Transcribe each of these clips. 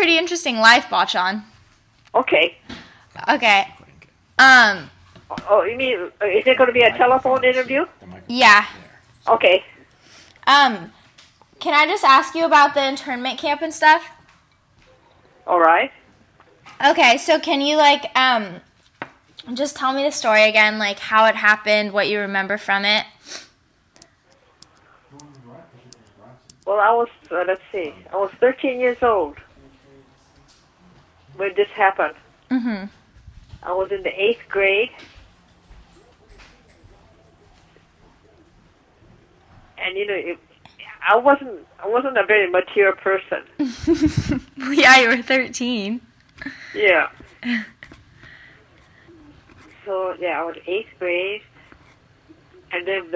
pretty interesting life, Bachan. Okay. Okay. Oh, you mean, is it going to be a telephone interview? Yeah. Okay. Can I just ask you about the internment camp and stuff? All right. Okay, so can you, like, just tell me the story again, like, how it happened, what you remember from it? Well, I was, let's see, I was 13 years old when this happened. Mm-hmm. I was in the 8th grade. And, you know, I wasn't a very mature person. Yeah, you were 13. Yeah. So, yeah, I was 8th grade. And then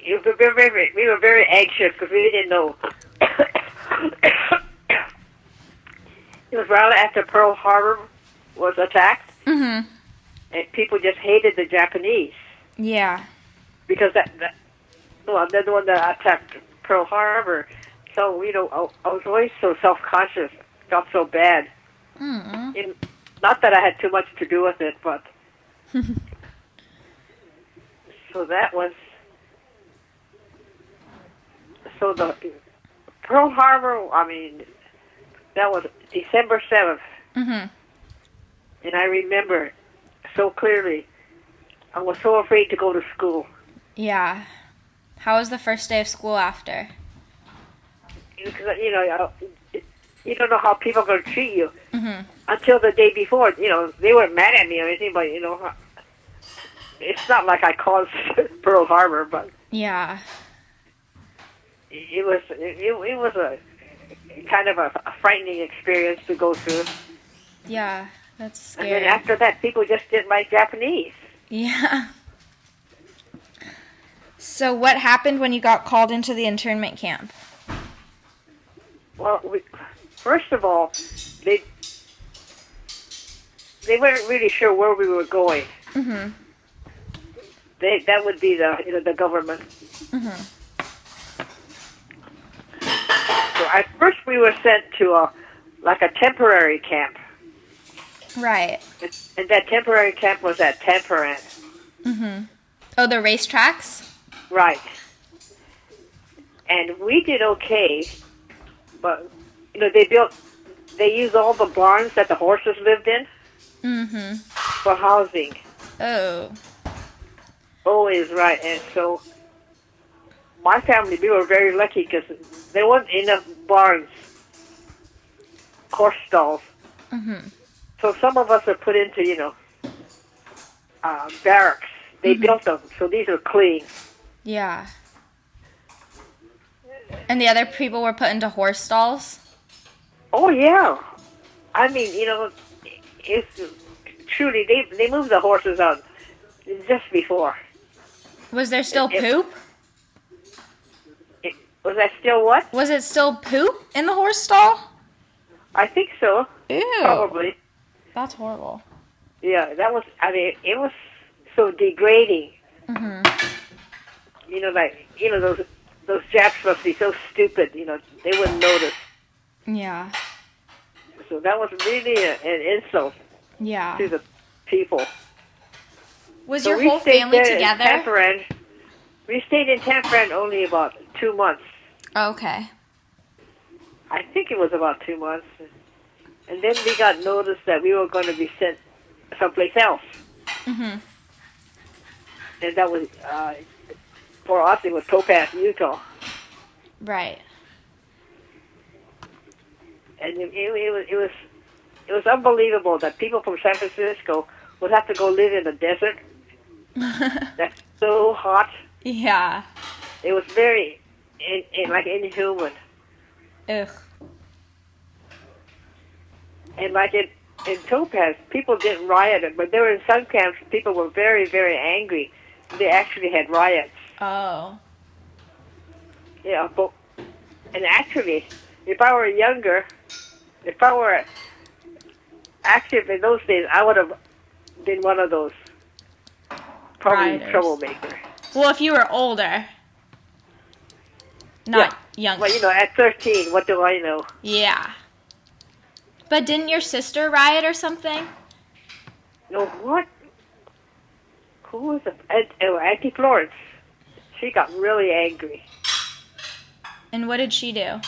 we were very anxious because we didn't know. It was right after Pearl Harbor was attacked. Mm-hmm. And people just hated the Japanese. Yeah. Because they're the one that attacked Pearl Harbor. So, you know, I was always so self-conscious, felt so bad. Mm-hmm. Not that I had too much to do with it, but... So that was... So the Pearl Harbor, I mean, that was December 7th. Mm-hmm. And I remember so clearly, I was so afraid to go to school. Yeah. How was the first day of school after? Because, you know, you don't know how people are going to treat you Mm-hmm. until the day before. You know, they weren't mad at me or anything, but, you know, it's not like I caused Pearl Harbor, but Yeah. it was a kind of a frightening experience to go through. Yeah, that's scary. And then after that, people just didn't like Japanese. Yeah. So what happened when you got called into the internment camp? Well, first of all, they weren't really sure where we were going. Mm-hmm. That would be the government. Mm-hmm. So at first we were sent to a temporary camp. Right. And that temporary camp was at Temperance. Mm-hmm. Oh, the racetracks? Right. And we did okay, but, you know, they used all the barns that the horses lived in Mm-hmm. for housing. Oh. Always right. And so my family, we were very lucky because there wasn't enough barns, horse stalls. Mm-hmm. So some of us were put into, you know, barracks. They built them, so these are clean. Yeah. And the other people were put into horse stalls? Oh, yeah. I mean, you know, it's truly, they moved the horses out just before. Was there still poop? Was that still what? Was it still poop in the horse stall? I think so. Ew. Probably. That's horrible. Yeah, that was, I mean, it was so degrading. Mm-hmm. You know, like, you know, those Japs must be so stupid, you know, they wouldn't notice. Yeah. So that was really an insult Yeah. to the people. Was So your we whole stayed family there in together? Temperance. We stayed in Temperance only about 2 months. Okay. I think it was about 2 months. And then we got notice that we were going to be sent someplace else. Mm-hmm. And that was, for us, it was Topaz, Utah. Right. And it was unbelievable that people from San Francisco would have to go live in the desert. That's so hot. Yeah. It was very, like, inhuman. Ugh. And like in Topaz, people didn't riot, but there were in some camps, people were very, very angry. They actually had riots. Oh. Yeah, but, and actually, if I were younger, if I were active in those days, I would have been one of those probably Rioters. troublemakers. Well, if you were older. Not young. Well, at 13, what do I know? Yeah. But didn't your sister riot or something? No, what? Who was it? Auntie Florence. She got really angry. And what did she do?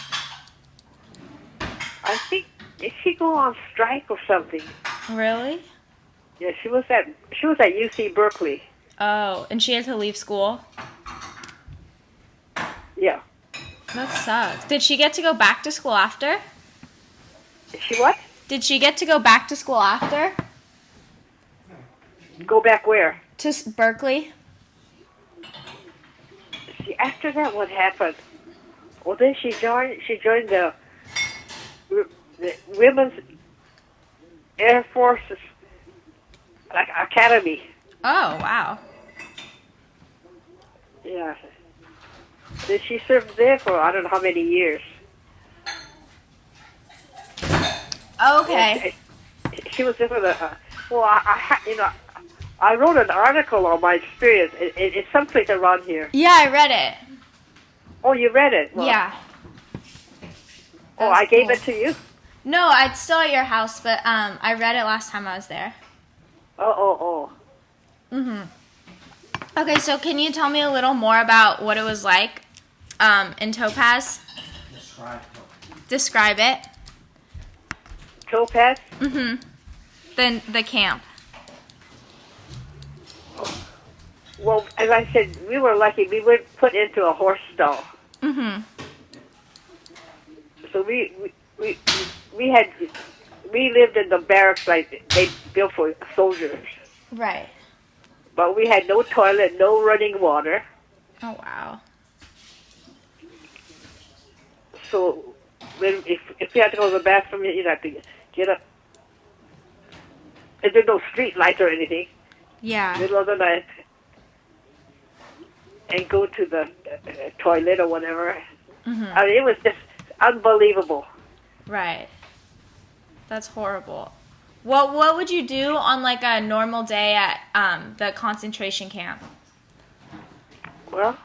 I think, did she go on strike or something? Really? Yeah, she was at UC Berkeley. Oh, and she had to leave school? Yeah. That sucks. Did she get to go back to school after? She what? Did she get to go back to school after? Go back where? To Berkeley? See, after that, what happened? Well, then she joined the Women's Air Force Academy. Oh, wow. Yeah. Then she served there for I don't know how many years. Okay. She was there for the. Well, I wrote an article on my experience. It's someplace around here. Yeah, I read it. Oh, you read it? Well, Yeah. Oh, I gave it to you? No, it's still at your house, but I read it last time I was there. Oh. Okay, so can you tell me a little more about what it was like in Topaz? Describe it. Topaz? Then the camp. Well, as I said, we were lucky. We were put into a horse stall. So we lived in the barracks like they built for soldiers. Right. But we had no toilet, no running water. Oh, wow. So if you had to go to the bathroom, you'd have to get up. And there's no street lights or anything. Yeah. Middle of the night. And go to the toilet or whatever. I mean, it was just unbelievable. Right. That's horrible. What would you do on like a normal day at the concentration camp? Well,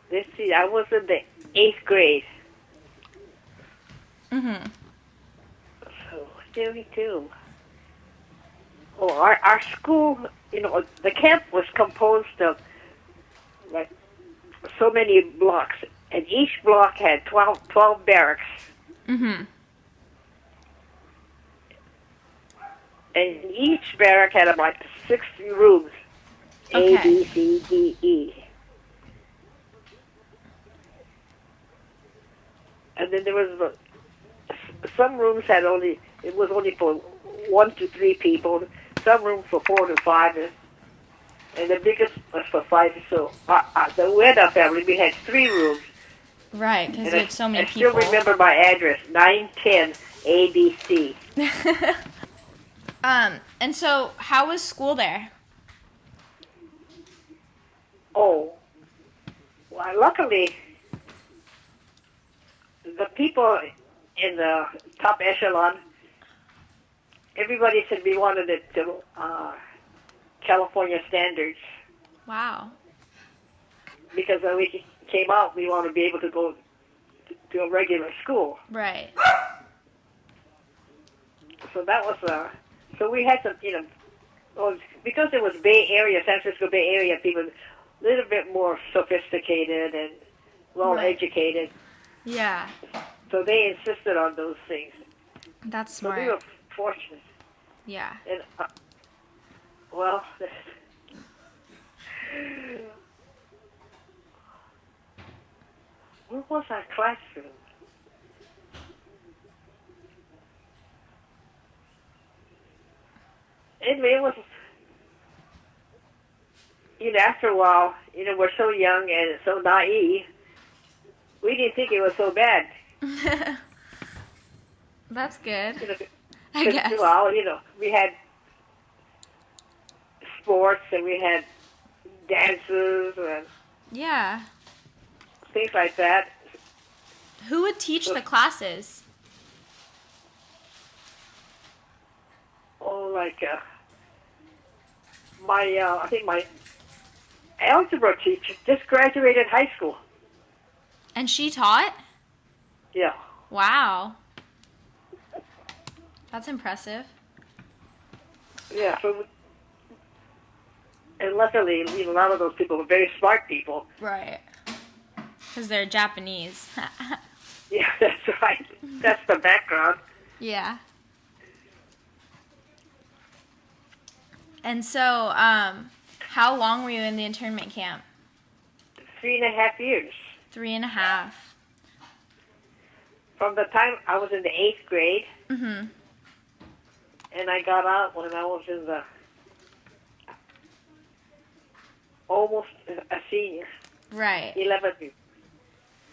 let's see. I was in the 8th grade. So what did we do? Oh, our school, the camp was composed of like so many blocks, and each block had 12 barracks. And each barrack had about 6 rooms, A, Okay. B, C, D, E. And then there was some rooms it was only for 1 to 3 people. Some rooms for 4 to 5, and the biggest was for 5. So the Weda family, we had 3 rooms. Right, because you had so many I still people. remember my address, 910 ABC. And so how was school there? Oh, well, luckily, the people in the top echelon, everybody said we wanted it to California standards. Wow. Because when we came out, we wanted to be able to go to a regular school. Right. So that was, so we had some, because it was Bay Area, San Francisco Bay Area, people a little bit more sophisticated and well-educated. Yeah. So they insisted on those things. That's So we smart. were fortunate. Yeah. And, well, where was our classroom? Anyway, it was, after a while, we're so young and so naive, we didn't think it was so bad. That's good. I Because, guess. well, we had sports and we had dances and Yeah. things like that. Who would teach the classes? Oh, like I think my algebra teacher just graduated high school. And she taught? Yeah. Wow. That's impressive. Yeah. So, and luckily, a lot of those people were very smart people. Right. Because they're Japanese. Yeah, that's right. That's the background. Yeah. And so, how long were you in the internment camp? 3.5 years. 3.5. From the time I was in the 8th grade, Mhm. and I got out when I was in the almost a senior, Right. 11th year.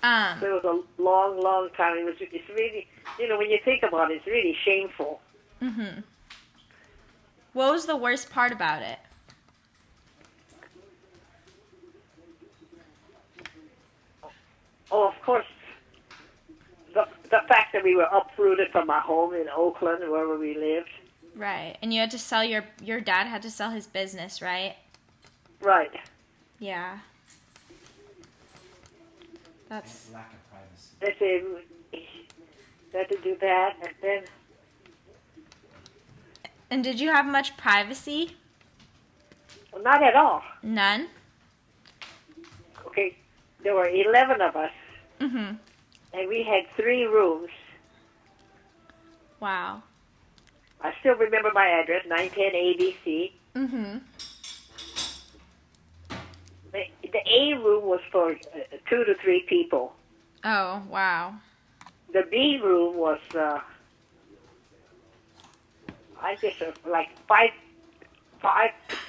So it was a long, long time. It's really, when you think about it, it's really shameful. Mhm. What was the worst part about it? Oh, of course, the fact that we were uprooted from our home in Oakland, wherever we lived. Right. And you had to sell your dad had to sell his business, right? Right. Yeah. That's lack of privacy. They say we had to do that, and then And did you have much privacy? well, not at all. None? Okay, there were 11 of us, Mhm. and we had 3 rooms. Wow. I still remember my address, 910 ABC. Mhm. The A room was for 2 to 3 people. Oh, wow. The B room was, I guess, like 5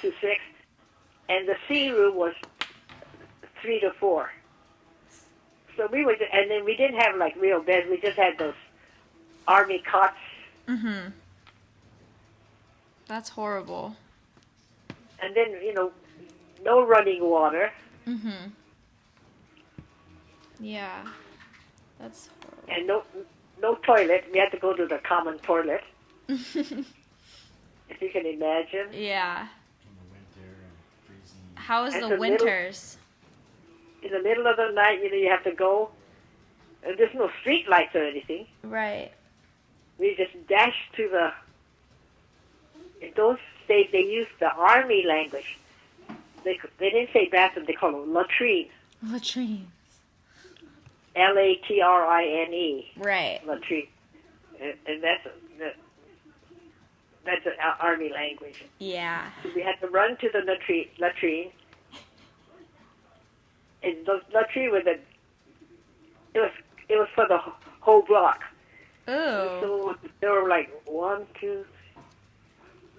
to 6, and the C room was 3 to 4. So and then we didn't have like real beds. We just had those army cots. Mhm. That's horrible. And then, no running water. Mhm. Yeah. That's horrible. And no toilet. We had to go to the common toilet, if you can imagine. Yeah. In the winter and freezing. How was And the the middle- winters? In the middle of the night, you have to go, and there's no street lights or anything. Right. We just dashed to the. In those days, they used the army language. They didn't say bathroom; they called it latrine. Latrine. Latrine. Right. Latrine, and that's an army language. Yeah. We had to run to the latrine. And the latrine it was for the whole block. Ooh. So there were like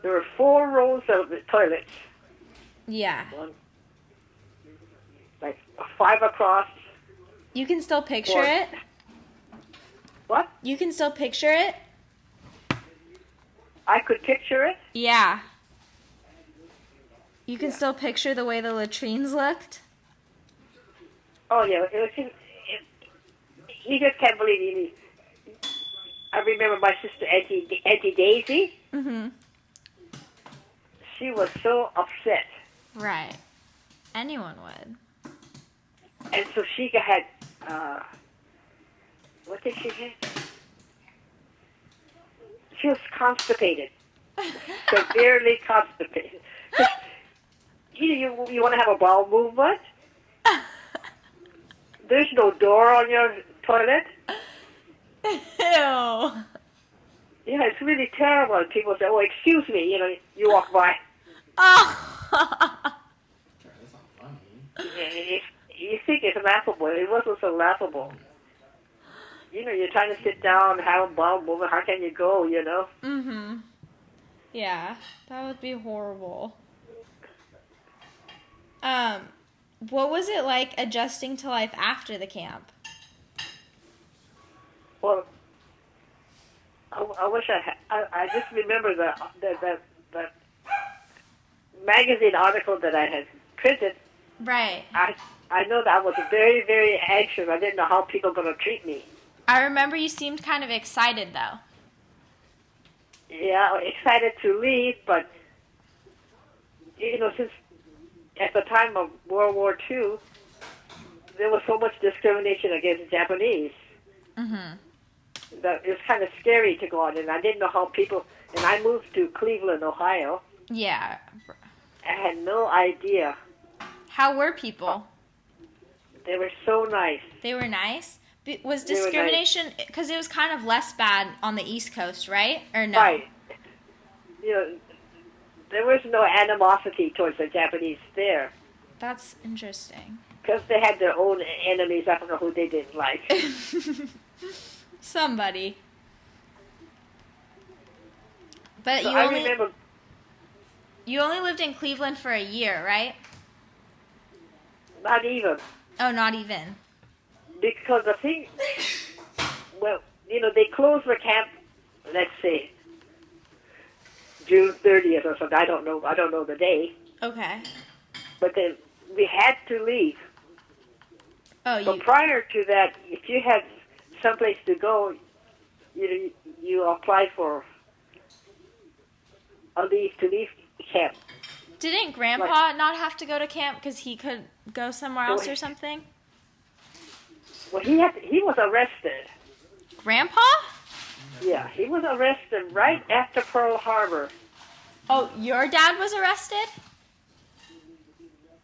there were 4 rows of the toilets. Yeah. Like 5 across. You can still picture Or- it? What? You can still picture it? I could picture it. Yeah. You can Yeah. still picture the way the latrines looked? Oh yeah, it was just, you just can't believe it. I remember my sister Auntie Daisy. Mhm. She was so upset, Right. Anyone would. and so she had what did she have? She was constipated, severely constipated. You want to have a bowel movement? There's no door on your toilet. Ew. Yeah, it's really terrible. And people say, "Oh, excuse me," you walk by. Oh. That's not funny. You think it's laughable. It wasn't so laughable. You're trying to sit down, have a bowel movement. How can you go, Mhm. Yeah, that would be horrible. What was it like adjusting to life after the camp? Well, I wish I just remember the magazine article that I had printed. Right. I know that I was very, very anxious. I didn't know how people were going to treat me. I remember you seemed kind of excited though. Yeah, excited to leave, but since at the time of World War II, there was so much discrimination against Japanese Mhm. that it was kind of scary to go on, and I didn't know how people. And I moved to Cleveland, Ohio. Yeah. I had no idea. How were people? They were so nice. They were nice. Was They were nice. discrimination because it was kind of less bad on the East Coast, right? Or no? Right. You know, there was no animosity towards the Japanese there That's interesting. because they had their own enemies. I don't know who they didn't like. Somebody. But So you I only remember. you only lived in Cleveland for a year, right? Not even. Oh, not even. Because the thing, well, you know, they closed the camp, let's say, June 30th or something. I don't know the day. Okay. But then we had to leave. Oh, But prior to that, if you had someplace to go, you applied for a leave to leave camp. didn't Grandpa not have to go to camp because he could go somewhere else or something? Well, he was arrested. Grandpa? Yeah, he was arrested right after Pearl Harbor. Oh, your dad was arrested?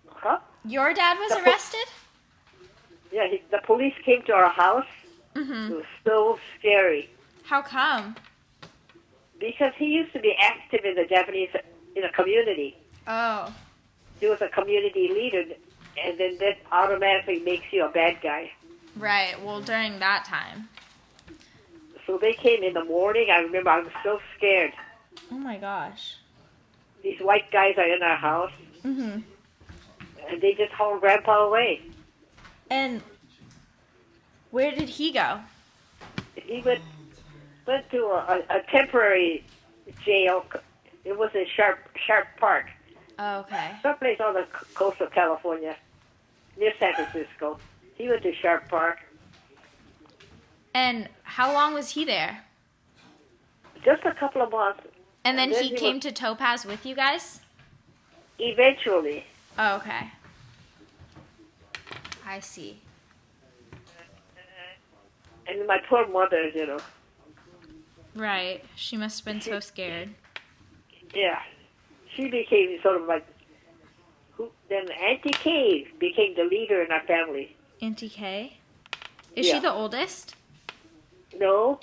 Huh? Your dad was arrested? Yeah, the police came to our house. Mhm. It was so scary How come? because he used to be active in the Japanese community. Oh. He was a community leader, and then that automatically makes you a bad guy. Right. Well, during that time. So they came in the morning. I remember I was so scared. Oh my gosh. These white guys are in our house, Mhm. and they just hauled Grandpa away. And where did he go? He went to a temporary jail. It was in Sharp Park, Oh, okay. someplace on the coast of California, near San Francisco. He went to Sharp Park. And how long was he there? Just a couple of months. And then then he he came was- to Topaz with you guys? Eventually, Oh, okay. I see. and my poor mother, Right. She must have been so scared. yeah, she became sort of like. Then Auntie Kay became the leader in our family. Auntie Kay? Is she Yeah. the oldest? No,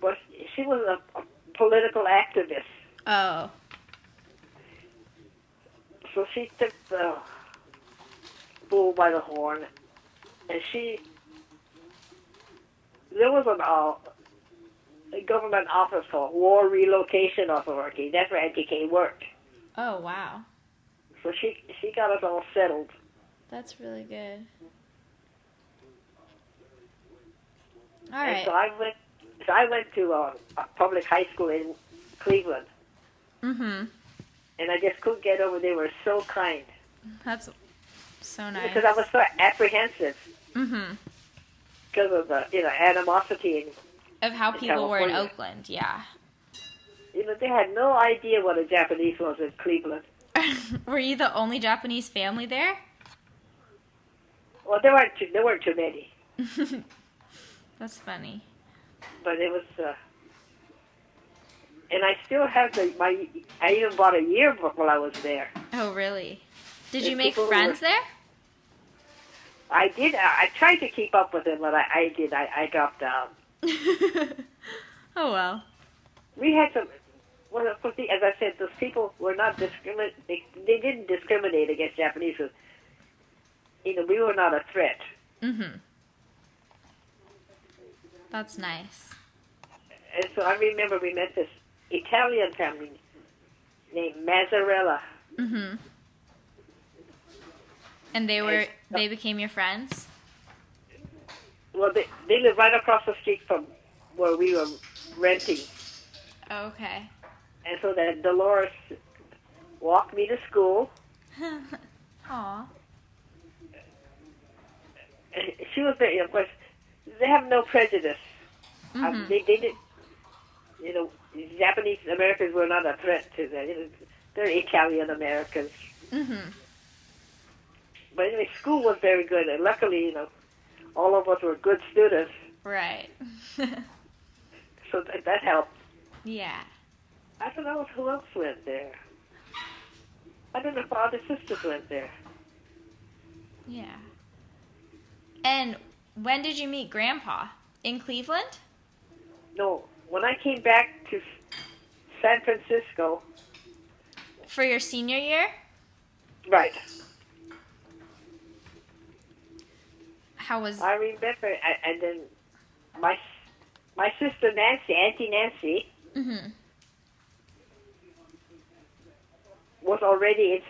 but she was a political activist. Oh. So she took the bull by the horn, and there was a government office called War Relocation Authority. That's where Auntie Kay worked. Oh, wow. So she got us all settled. That's really good. All And right. so I went to a public high school in Cleveland, Mhm. and I just couldn't get over. They were so kind That's so nice. because I was so apprehensive Mhm. because of the animosity. Of how people were in California. Oakland, yeah. They had no idea what a Japanese was in Cleveland. Were you the only Japanese family there? Well, there weren't too many, That's funny. but it was. And I still have I even bought a yearbook while I was there. Oh, really? Did you There's make people who friends there? I did. I tried to keep up with them, but I dropped down. Oh, well. We had some. Well, of course, as I said, those people were not discriminate. They didn't discriminate against Japanese. We were not a threat. Mhm. That's nice. And so I remember we met this Italian family named Mazzarella. Mhm. And they became your friends? Well, they live right across the street from where we were renting. Oh, okay. And so that Dolores walked me to school. Aw. And she was very, of course, they have no prejudice. Mhm. They didn't, Japanese Americans were not a threat to them. They're Italian Americans. Mhm. But anyway, school was very good, and luckily, all of us were good students, Right. so that helped. Yeah. I don't know who else went there. I don't know if all the sisters went there. Yeah. And when did you meet Grandpa? In Cleveland? No, when I came back to San Francisco, For your senior year? right, How was... I remember, and then my sister Nancy, Auntie Nancy, Mhm. was already in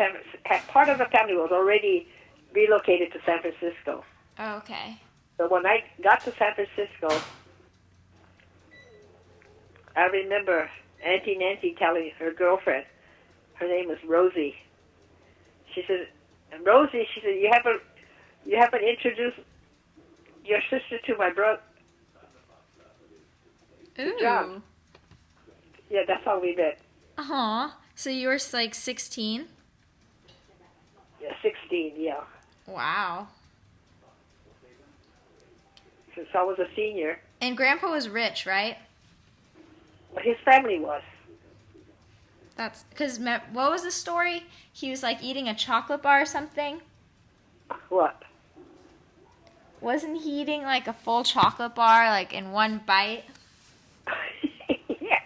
part of the family was already relocated to San Francisco. Oh, okay. So when I got to San Francisco, I remember Auntie Nancy telling her girlfriend, her name was Rosie. She said, Rosie, she said, you haven't introduced your sister to my brother. Ooh. John. Yeah, that's how we met. Aw. So you were like 16? Yeah, 16, yeah. Wow. Since I was a senior. And Grandpa was rich, right? His family was. That's... Because what was the story? He was like eating a chocolate bar or something? What? Wasn't he eating like a full chocolate bar like in one bite? Yeah.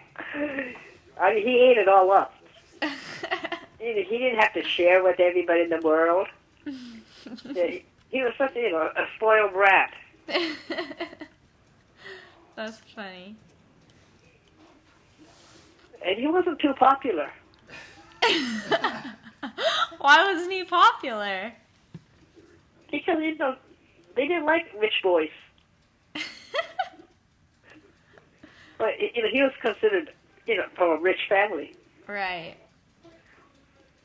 I mean, he ate it all up. He didn't have to share with everybody in the world. Yeah, he was such a spoiled brat. That's funny. And he wasn't too popular. Why wasn't he popular? Because, they didn't like rich boys. But, he was considered, from a rich family. Right.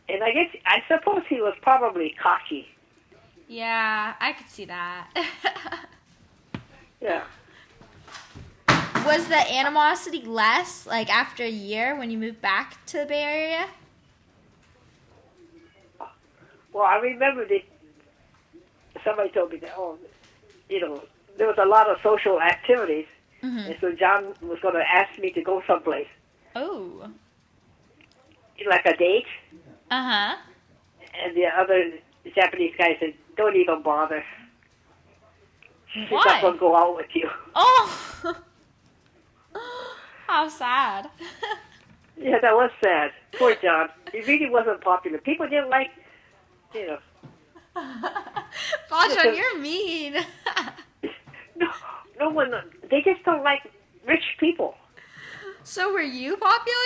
And I suppose he was probably cocky. Yeah, I could see that. Yeah. Was the animosity less, like, after a year when you moved back to the Bay Area? Well, I remember somebody told me that, there was a lot of social activities. Mm-hmm. And so John was going to ask me to go someplace. Oh. Like a date. Uh-huh. And the other Japanese guy said, don't even bother. She's Why? not going to go out with you. Oh! How sad. Yeah, that was sad. Poor John. He really wasn't popular. People didn't like, Bachan, you're mean. no one, they just don't like rich people. So were you popular?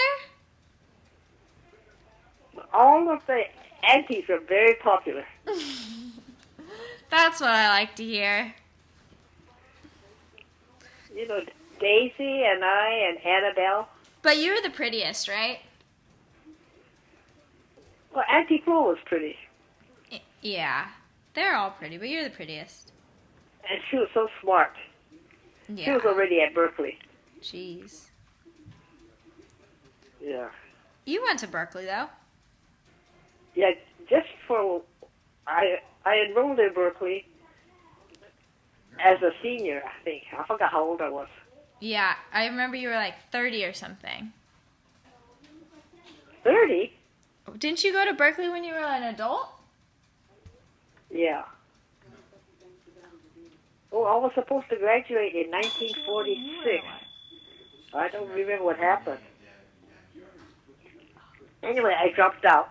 All of the aunties are very popular. That's what I like to hear. Daisy and I and Annabelle. But you were the prettiest, right? Well, Auntie Flo was pretty. Yeah. They're all pretty, but you're the prettiest. And she was so smart. Yeah. She was already at Berkeley. Jeez. Yeah. You went to Berkeley, though. Yeah, I enrolled in Berkeley as a senior, I think. I forgot how old I was. Yeah, I remember you were like 30 or something. 30? Didn't you go to Berkeley when you were an adult? Yeah. Oh, I was supposed to graduate in 1946. I don't remember what happened. Anyway, I dropped out,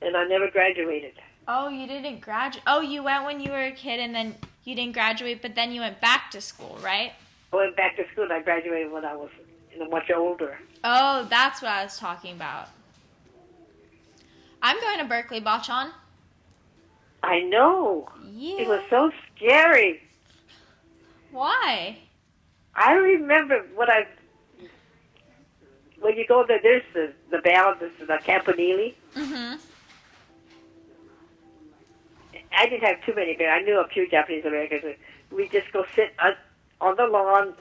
and I never graduated. Oh, you didn't graduate. Oh, you went when you were a kid, and then you didn't graduate, but then you went back to school, right? I went back to school, and I graduated when I was much older. Oh, that's what I was talking about. I'm going to Berkeley, Bachan. I know. Yeah. It was so scary. Why? I remember when you go there, there's the bell, this is the Campanile. Mm-hmm. I didn't have too many there. I knew a few Japanese Americans. We just go sit on the lawn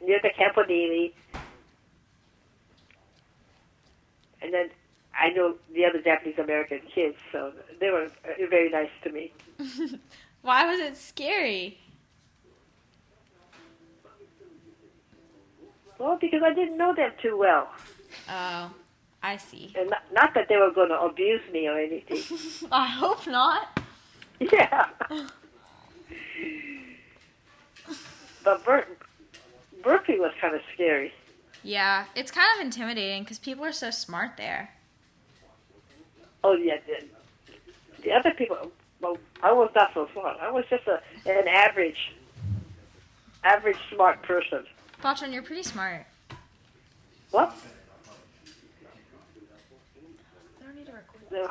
near the Campanile. And then I know the other Japanese American kids, so they were very nice to me. Why was it scary? Well, because I didn't know them too well. Oh, I see. And not that they were going to abuse me or anything. I hope not. Yeah. But Berkeley was kind of scary. Yeah, it's kind of intimidating because people are so smart there. Oh, yeah. The other people, well, I was not so smart. I was just an average smart person. Bachan, you're pretty smart. What? I don't need to record. No,